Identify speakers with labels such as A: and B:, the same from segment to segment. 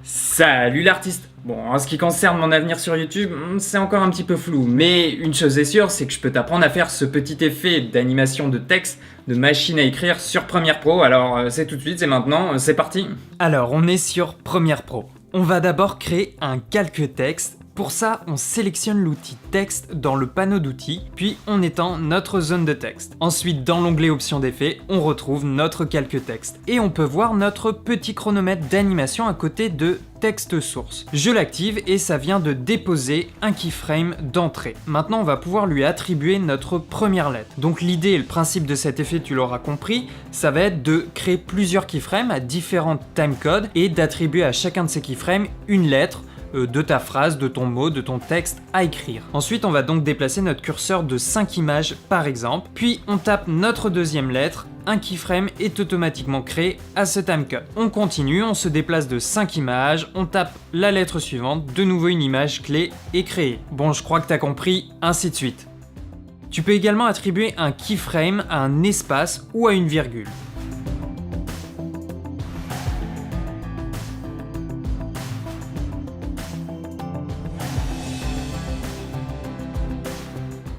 A: Salut l'artiste! Bon, en ce qui concerne mon avenir sur YouTube, c'est encore un petit peu flou, mais une chose est sûre, c'est que je peux t'apprendre à faire ce petit effet d'animation de texte de machine à écrire sur Premiere Pro, alors c'est tout de suite, c'est maintenant, c'est parti!
B: Alors, on est sur Premiere Pro. On va d'abord créer un calque texte. Pour ça, on sélectionne l'outil texte dans le panneau d'outils, puis on étend notre zone de texte. Ensuite, dans l'onglet options d'effets, on retrouve notre calque texte. Et on peut voir notre petit chronomètre d'animation à côté de texte source. Je l'active et ça vient de déposer un keyframe d'entrée. Maintenant, on va pouvoir lui attribuer notre première lettre. Donc l'idée et le principe de cet effet, tu l'auras compris, ça va être de créer plusieurs keyframes à différents timecodes et d'attribuer à chacun de ces keyframes une lettre de ta phrase, de ton mot, de ton texte à écrire. Ensuite, on va donc déplacer notre curseur de 5 images par exemple, puis on tape notre deuxième lettre, un keyframe est automatiquement créé à ce timecode. On continue, on se déplace de 5 images, on tape la lettre suivante, de nouveau une image clé est créée. Bon, je crois que t'as compris, ainsi de suite. Tu peux également attribuer un keyframe à un espace ou à une virgule.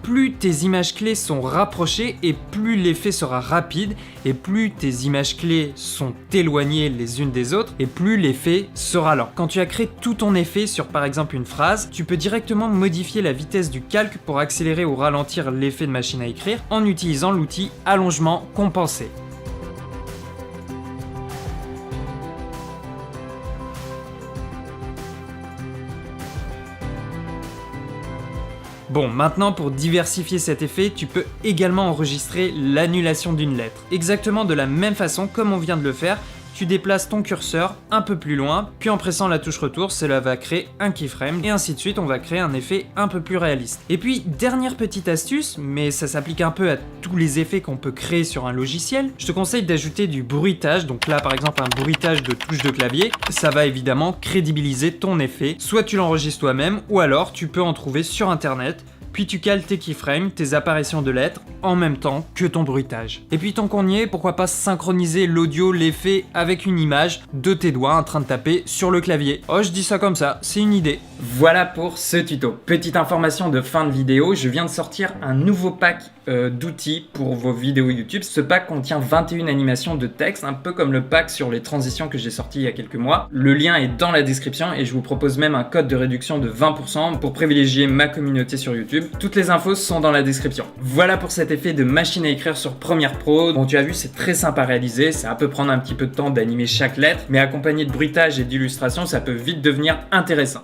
B: Plus tes images clés sont rapprochées et plus l'effet sera rapide, et plus tes images clés sont éloignées les unes des autres, et plus l'effet sera lent. Quand tu as créé tout ton effet sur par exemple une phrase, tu peux directement modifier la vitesse du calque pour accélérer ou ralentir l'effet de machine à écrire en utilisant l'outil allongement compensé. Bon, maintenant pour diversifier cet effet, tu peux également enregistrer l'annulation d'une lettre. Exactement de la même façon comme on vient de le faire, tu déplaces ton curseur un peu plus loin, puis en pressant la touche retour, cela va créer un keyframe, et ainsi de suite, on va créer un effet un peu plus réaliste. Et puis, dernière petite astuce, mais ça s'applique un peu à tous les effets qu'on peut créer sur un logiciel, je te conseille d'ajouter du bruitage, donc là par exemple un bruitage de touche de clavier, ça va évidemment crédibiliser ton effet, soit tu l'enregistres toi-même, ou alors tu peux en trouver sur internet, puis tu cales tes keyframes, tes apparitions de lettres, en même temps que ton bruitage. Et puis tant qu'on y est, pourquoi pas synchroniser l'audio, l'effet avec une image de tes doigts en train de taper sur le clavier. Oh, je dis ça comme ça, c'est une idée.
A: Voilà pour ce tuto. Petite information de fin de vidéo, je viens de sortir un nouveau pack d'outils pour vos vidéos YouTube. Ce pack contient 21 animations de texte, un peu comme le pack sur les transitions que j'ai sorti il y a quelques mois. Le lien est dans la description et je vous propose même un code de réduction de 20% pour privilégier ma communauté sur YouTube. Toutes les infos sont dans la description. Voilà pour cet effet de machine à écrire sur Premiere Pro. Bon, tu as vu, c'est très simple à réaliser, ça peut prendre un petit peu de temps d'animer chaque lettre, mais accompagné de bruitage et d'illustration, ça peut vite devenir intéressant.